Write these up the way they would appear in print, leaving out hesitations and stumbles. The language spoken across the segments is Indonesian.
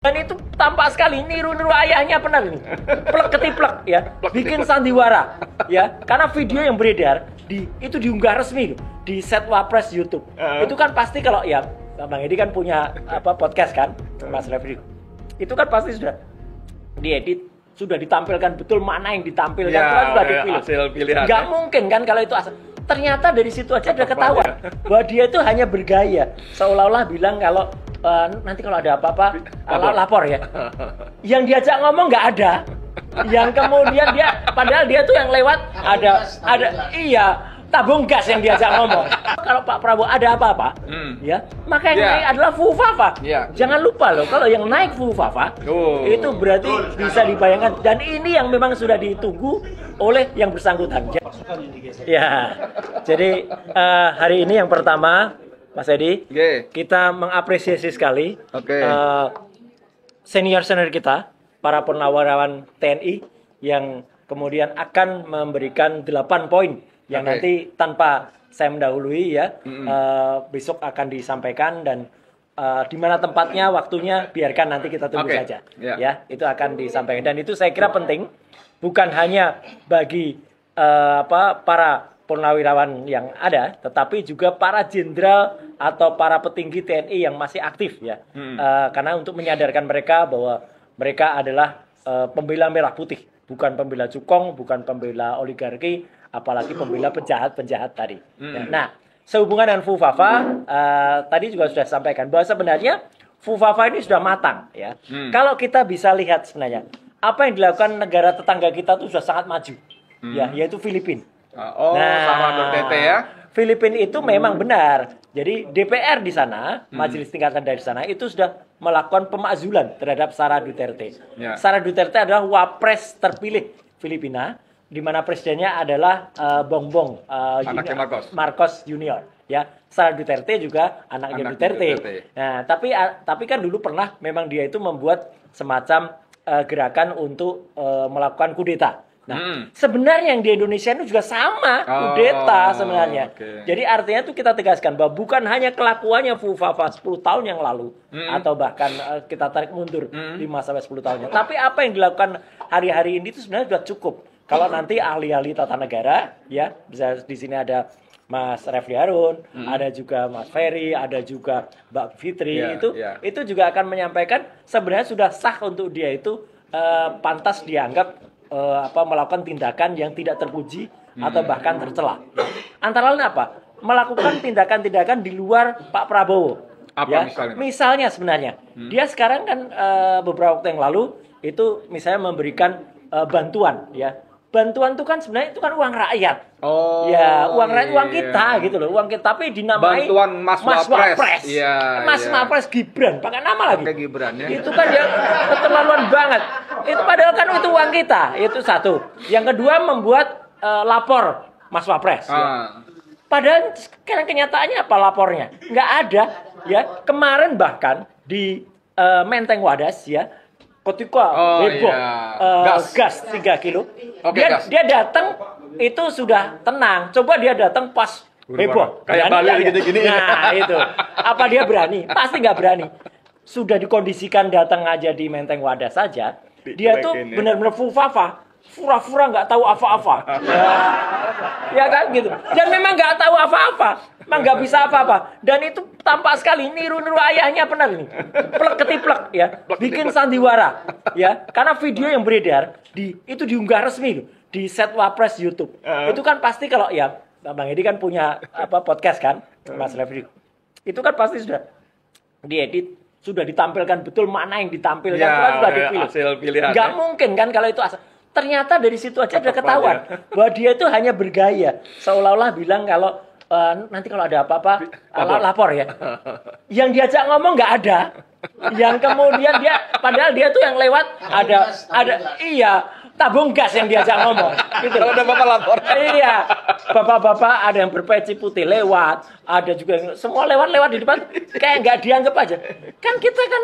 Dan itu tampak sekali niru-niru ayahnya benar ini. Plek ketiplek ya, bikin sandiwara ya. Karena video yang beredar itu diunggah resmi di set Wapres YouTube. Itu kan pasti kalau ya Bang Edi kan punya podcast kan, Mas Refri. Itu kan pasti sudah diedit, sudah ditampilkan betul mana yang ditampilkan, sudah dipilih. Hasil pilihan. Nggak mungkin kan kalau itu asal. Ternyata dari situ aja udah ketahuan bahwa dia itu hanya bergaya, seolah-olah bilang kalau nanti kalau ada apa-apa lapor ya. Yang diajak ngomong nggak ada. Yang kemudian dia, padahal dia tuh yang lewat ada tabung gas yang diajak ngomong. Kalau Pak Prabowo ada apa-apa, ya maka yang naik adalah Fufafa. Jangan lupa loh, kalau yang naik Fufafa itu berarti bisa dibayangkan, dan ini yang memang sudah ditunggu oleh yang bersangkutan. Ya, jadi hari ini yang pertama, Mas Edi, kita mengapresiasi sekali senior-senior kita, para purnawirawan TNI yang kemudian akan memberikan 8 poin yang nanti tanpa saya mendahului ya, besok akan disampaikan, dan di mana tempatnya, waktunya biarkan nanti kita tunggu saja. Ya, itu akan disampaikan, dan itu saya kira penting bukan hanya bagi para purnawirawan yang ada, tetapi juga para jenderal atau para petinggi TNI yang masih aktif ya. Karena untuk menyadarkan mereka bahwa mereka adalah pembela merah putih, bukan pembela cukong, bukan pembela oligarki, apalagi pembela penjahat-penjahat tadi. Nah, sehubungan dengan Fufafa, tadi juga sudah sampaikan bahwa sebenarnya Fufafa ini sudah matang ya. Kalau kita bisa lihat sebenarnya apa yang dilakukan negara tetangga kita itu sudah sangat maju, ya, yaitu Filipina. Sama Duterte ya. Filipina itu memang benar. Jadi DPR di sana, majelis tingkatan dari sana itu sudah melakukan pemakzulan terhadap Sara Duterte. Sara Duterte adalah wapres terpilih Filipina, di mana presidennya adalah Bongbong Marcos Junior. Ya, Sara Duterte juga anaknya Duterte. Nah, tapi kan dulu pernah memang dia itu membuat semacam gerakan untuk melakukan kudeta. Nah, sebenarnya yang di Indonesia itu juga sama kudeta sebenarnya. Jadi artinya itu kita tegaskan bahwa bukan hanya kelakuannya Fufafa 10 tahun yang lalu atau bahkan kita tarik mundur 5-10 tahunnya, tapi apa yang dilakukan hari-hari ini itu sebenarnya sudah cukup. Kalau nanti ahli-ahli tata negara ya, bisa di sini ada Mas Refli Harun, ada juga Mas Ferry, ada juga Mbak Fitri, itu juga akan menyampaikan sebenarnya sudah sah untuk dia itu pantas dianggap melakukan tindakan yang tidak terpuji atau bahkan tercela. Antara lain apa? Melakukan tindakan-tindakan di luar Pak Prabowo. Apa misalnya sebenarnya dia sekarang kan beberapa waktu yang lalu itu misalnya memberikan bantuan ya. Bantuan itu kan sebenarnya itu kan uang rakyat. Uang rakyat, uang kita gitu loh, uang kita, tapi dinamai bantuan Mas Wapres. Mas Wapres Gibran, pakai nama lagi. Gibran ya. Itu kan ya keterlaluan banget. Itu padahal kan itu uang kita. Itu satu. Yang kedua membuat lapor Mas Wapres. Ya. Padahal sekarang kenyataannya apa lapornya? Nggak ada. Ya, kemarin bahkan di Menteng Wadas ya, ketika heboh gas 3 kilo, dia datang itu sudah tenang. Coba dia datang pas heboh, kayak Bali gini-gini. Nah itu, apa dia berani? Pasti nggak berani. Sudah dikondisikan datang aja di Menteng Wadas saja, dia tuh benar-benar Fufafa, fura-fura nggak tahu apa-apa. Ya kan gitu. Dan memang nggak tahu apa-apa, memang nggak bisa apa-apa. Dan itu tampak sekali niru-niru ayahnya benar ini. Plek ketiplek ya, bikin sandiwara ya. Karena video yang beredar itu diunggah resmi di set Wapres YouTube. Itu kan pasti kalau ya Bang Edi kan punya podcast kan, Mas Refri. Itu kan pasti sudah diedit, sudah ditampilkan betul mana yang ditampilkan, sudah dipilih. Hasil pilihan. Nggak mungkin kan kalau itu asal. Ternyata dari situ aja udah ketahuan bahwa dia itu hanya bergaya, seolah-olah bilang kalau nanti kalau ada apa-apa lapor ya. Yang diajak ngomong nggak ada. Yang kemudian padahal dia tuh yang lewat ada tabung gas yang diajak ngomong. Gitu. Kalau ada bapak lapor. Iya, bapak-bapak ada yang berpeci putih lewat, ada juga yang semua lewat di depan, kayak nggak dianggap aja. Kan kita kan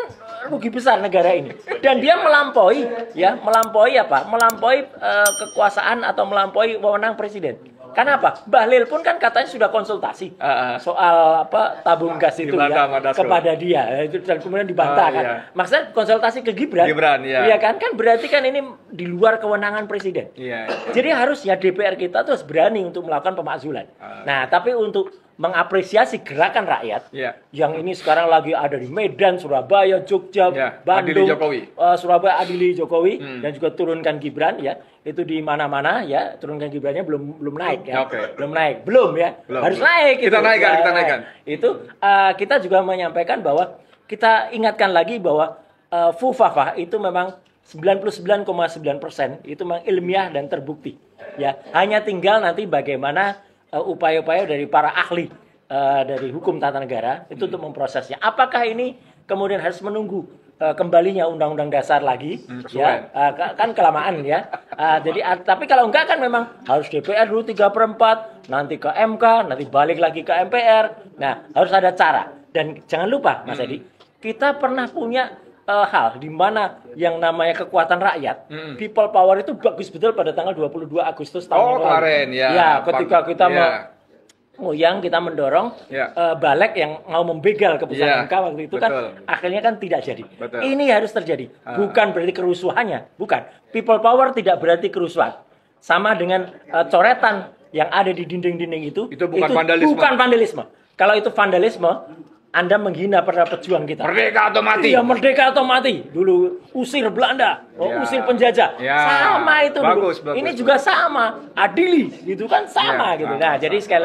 rugi besar negara ini. Dan dia melampaui apa? Melampaui kekuasaan atau melampaui wewenang presiden. Karena apa? Bahlil pun kan katanya sudah konsultasi soal apa tabung gas itu ya kepada dia itu dan kemudian dibantah kan. Maksudnya konsultasi ke Gibran. Iya kan? Kan berarti kan ini di luar kewenangan presiden. Jadi harusnya DPR kita tuh harus berani untuk melakukan pemakzulan. Nah, tapi untuk mengapresiasi gerakan rakyat yang ini sekarang lagi ada di Medan, Surabaya, Jogja, Bandung, Surabaya adili Jokowi dan juga turunkan Gibran ya. Itu di mana-mana ya, turunkan Gibrannya belum naik ya. Belum ya. Harus naik kita naikkan. Itu kita juga menyampaikan bahwa kita ingatkan lagi bahwa Fufafa itu memang 99,9% itu memang ilmiah dan terbukti. Ya, hanya tinggal nanti bagaimana upaya-upaya dari para ahli dari hukum tata negara itu untuk memprosesnya. Apakah ini kemudian harus menunggu kembalinya Undang-Undang Dasar lagi? Ya, kan kelamaan ya. Jadi tapi kalau enggak kan memang harus DPR dulu 3/4, nanti ke MK, nanti balik lagi ke MPR. Nah, harus ada cara. Dan jangan lupa, Mas Edi, kita pernah punya hal di mana yang namanya kekuatan rakyat, people power itu bagus betul pada tanggal 22 Agustus tahun kemarin ya. Ya, ketika kita kita mendorong balik yang mau membegal keputusan MK waktu itu kan akhirnya kan tidak jadi. Ini harus terjadi. Bukan berarti kerusuhannya, bukan. People power tidak berarti kerusuhan. Sama dengan coretan yang ada di dinding-dinding itu bukan vandalisme. Kalau itu vandalisme, Anda menghina para pejuang kita. Merdeka atau mati. Iya, merdeka atau mati. Dulu usir Belanda, usir penjajah. Sama itu bagus, dulu. Ini juga sama. Adili, gitu kan sama gitu. Nah, jadi sekali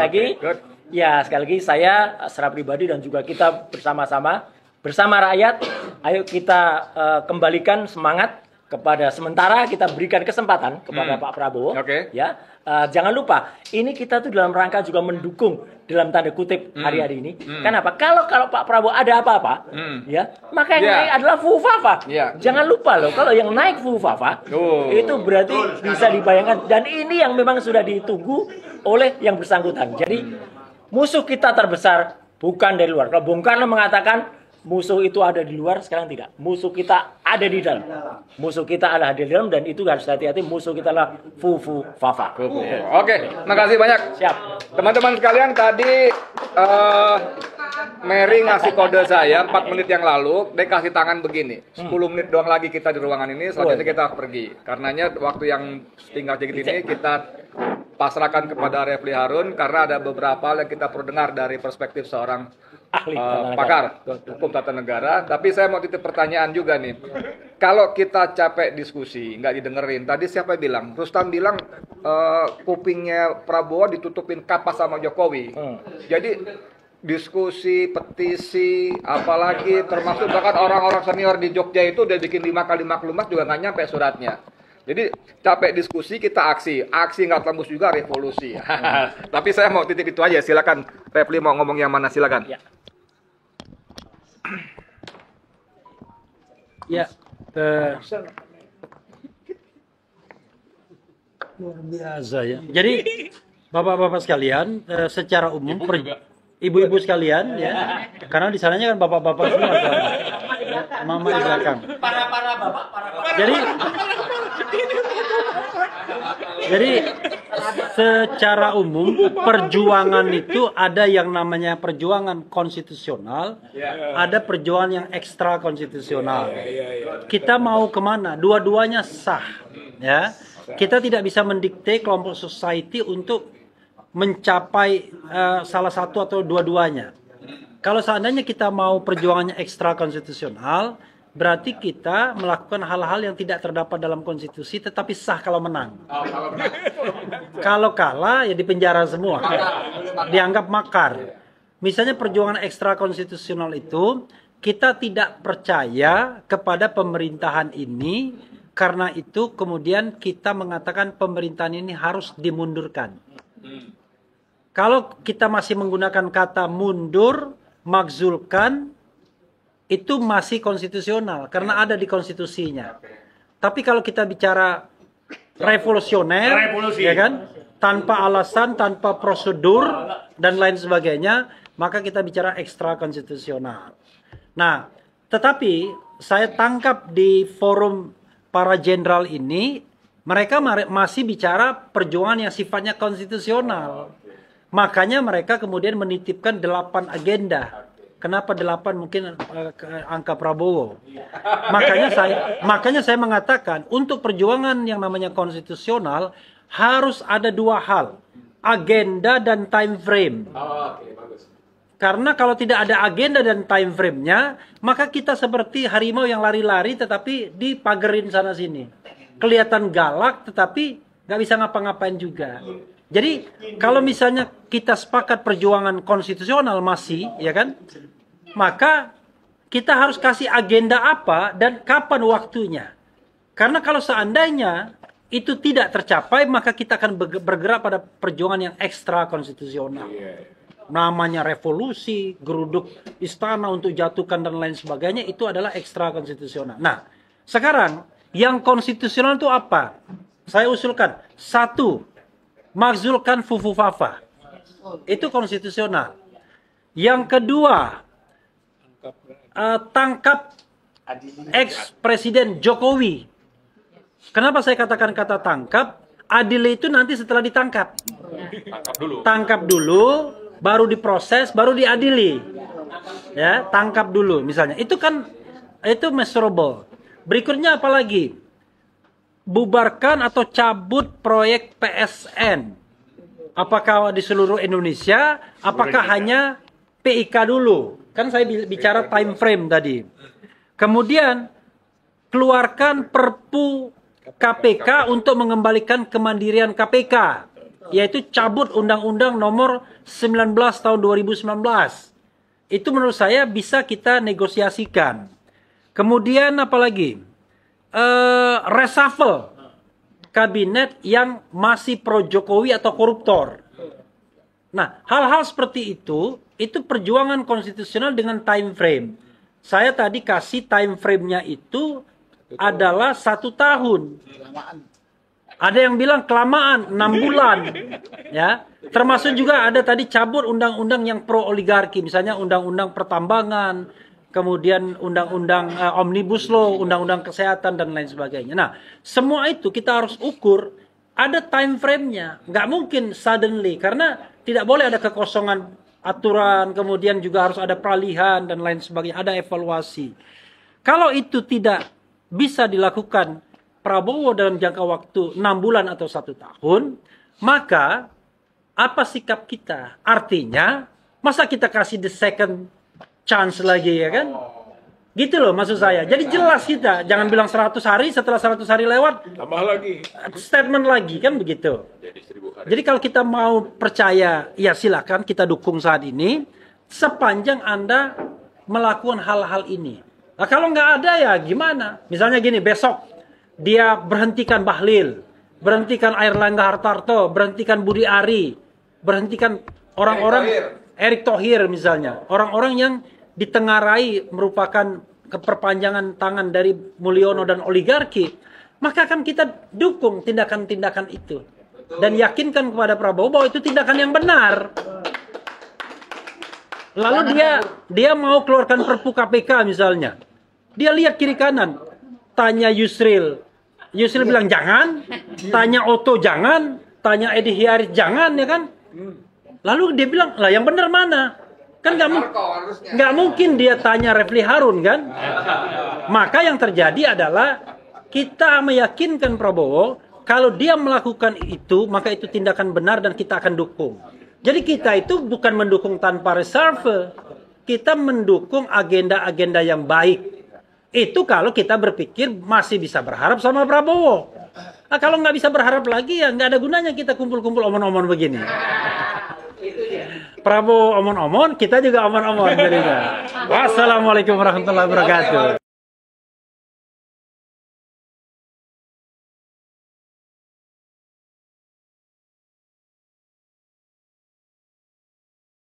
lagi saya secara pribadi dan juga kita bersama rakyat, ayo kita kembalikan semangat kepada sementara kita berikan kesempatan kepada Pak Prabowo. Ya. Jangan lupa, ini kita tuh dalam rangka juga mendukung dalam tanda kutip hari-hari ini. Kenapa? Kalau Pak Prabowo ada apa-apa, ya, maka yang naik adalah Fufafa. Jangan lupa loh, kalau yang naik Fufafa, itu berarti bisa dibayangkan. Dan ini yang memang sudah ditunggu oleh yang bersangkutan. Jadi musuh kita terbesar bukan dari luar. Kalau Bung Karno mengatakan musuh itu ada di luar, sekarang tidak. Musuh kita ada di dalam. Musuh kita ada di dalam dan itu harus hati-hati. Musuh kita adalah Fufafa. Oke, makasih banyak. Siap. Teman-teman sekalian, tadi Mary ngasih kode saya 4 menit yang lalu, dia kasih tangan begini. 10 menit doang lagi kita di ruangan ini, selanjutnya kita pergi. Karenanya waktu yang tinggal sedikit ini kita pasrahkan kepada Refli Harun karena ada beberapa hal yang kita perlu dengar dari perspektif seorang ahli pakar hukum tata negara. Tapi saya mau titip pertanyaan juga nih. Kalau kita capek diskusi, nggak didengerin. Tadi siapa bilang? Rustam bilang kupingnya Prabowo ditutupin kapas sama Jokowi. Jadi diskusi, petisi, apalagi termasuk bahkan orang-orang senior di Jogja itu udah bikin 5 kali maklumat juga nggak nyampe suratnya. Jadi capek diskusi, kita aksi nggak tembus juga revolusi. Tapi saya mau titip itu aja. Silakan Refli mau ngomong yang mana, silakan. Ya, luar biasa ya. Jadi bapak-bapak sekalian, secara umum, ibu-ibu sekalian ya, karena di sananya kan bapak-bapak semua, mama di belakang. Para bapak. Jadi secara umum perjuangan itu ada yang namanya perjuangan konstitusional, ada perjuangan yang ekstra konstitusional. Kita mau kemana? Dua-duanya sah, ya. Kita tidak bisa mendikte kelompok society untuk mencapai salah satu atau dua-duanya. Kalau seandainya kita mau perjuangannya ekstra konstitusional, berarti kita melakukan hal-hal yang tidak terdapat dalam konstitusi tetapi sah kalau menang. Kalau kalah ya dipenjara semua. Dianggap makar. Misalnya perjuangan ekstra konstitusional itu kita tidak percaya kepada pemerintahan ini, karena itu kemudian kita mengatakan pemerintahan ini harus dimundurkan. Kalau kita masih menggunakan kata mundur, makzulkan, itu masih konstitusional karena ada di konstitusinya. Tapi kalau kita bicara revolusioner, ya kan, tanpa alasan, tanpa prosedur dan lain sebagainya, maka kita bicara ekstra konstitusional. Nah, tetapi saya tangkap di forum para jenderal ini Mereka masih bicara perjuangan yang sifatnya konstitusional. Makanya mereka kemudian menitipkan 8 agenda. Kenapa 8 mungkin angka Prabowo? Makanya saya mengatakan untuk perjuangan yang namanya konstitusional harus ada 2 hal. Agenda dan time frame. Karena kalau tidak ada agenda dan time frame-nya, maka kita seperti harimau yang lari-lari tetapi dipagerin sana-sini. Kelihatan galak tetapi nggak bisa ngapa-ngapain juga. Jadi kalau misalnya kita sepakat perjuangan konstitusional masih, ya kan? Maka kita harus kasih agenda apa dan kapan waktunya. Karena kalau seandainya itu tidak tercapai, maka kita akan bergerak pada perjuangan yang ekstra konstitusional. Namanya revolusi, geruduk istana untuk jatuhkan dan lain sebagainya, itu adalah ekstra konstitusional. Nah, sekarang yang konstitusional itu apa? Saya usulkan. 1, makzulkan Fufu Fafa. Itu konstitusional. Yang kedua, tangkap ex-presiden Jokowi. Kenapa saya katakan kata tangkap? Adil itu nanti setelah ditangkap. Tangkap dulu, baru diproses, baru diadili. Ya, tangkap dulu misalnya. Itu kan itu measurable. Berikutnya apa lagi? Bubarkan atau cabut proyek PSN. Apakah di seluruh Indonesia? Apakah hanya PIK dulu? Kan saya bicara time frame tadi. Kemudian keluarkan Perpu KPK untuk mengembalikan kemandirian KPK. Yaitu cabut Undang-Undang nomor 19 tahun 2019. Itu menurut saya bisa kita negosiasikan. Kemudian apa lagi? Reshuffle kabinet yang masih pro Jokowi atau koruptor. Nah, hal-hal seperti itu perjuangan konstitusional dengan time frame. Saya tadi kasih time frame-nya itu adalah 1 tahun. Ada yang bilang kelamaan 6 bulan, ya. Termasuk juga ada tadi cabut undang-undang yang pro oligarki, misalnya undang-undang pertambangan, kemudian undang-undang omnibus law, undang-undang kesehatan dan lain sebagainya. Nah, semua itu kita harus ukur ada time frame-nya. Nggak mungkin suddenly karena tidak boleh ada kekosongan aturan, kemudian juga harus ada peralihan dan lain sebagainya, ada evaluasi. Kalau itu tidak bisa dilakukan Prabowo dalam jangka waktu 6 bulan atau 1 tahun, maka apa sikap kita? Artinya, masa kita kasih the second chance lagi, ya kan? Gitu loh maksud saya. Jadi jelas kita, jangan bilang 100 hari, setelah 100 hari lewat, tambah lagi. Statement lagi, kan begitu. Jadi kalau kita mau percaya, ya silakan kita dukung saat ini, sepanjang Anda melakukan hal-hal ini. Nah kalau nggak ada ya gimana? Misalnya gini, besok dia berhentikan Bahlil, berhentikan Airlangga Hartarto, berhentikan Budi Ari, berhentikan orang-orang Erick Thohir misalnya, orang-orang yang ditengarai merupakan keperpanjangan tangan dari Mulyono dan oligarki, maka akan kita dukung tindakan-tindakan itu dan yakinkan kepada Prabowo bahwa itu tindakan yang benar. Lalu dia mau keluarkan Perpu KPK misalnya, dia lihat kiri kanan, tanya Yusril bilang jangan, tanya Otto jangan, tanya Edi Hiaris jangan, ya kan? Lalu dia bilang, lah yang benar mana? Kan nggak mungkin dia tanya Refli Harun kan? Maka yang terjadi adalah kita meyakinkan Prabowo kalau dia melakukan itu, maka itu tindakan benar dan kita akan dukung. Jadi kita itu bukan mendukung tanpa reserve, kita mendukung agenda-agenda yang baik. Itu kalau kita berpikir masih bisa berharap sama Prabowo. Nah, kalau nggak bisa berharap lagi ya nggak ada gunanya kita kumpul-kumpul omon-omon begini. Prabowo omon-omon, kita juga omon-omon. Wassalamualaikum warahmatullahi wabarakatuh.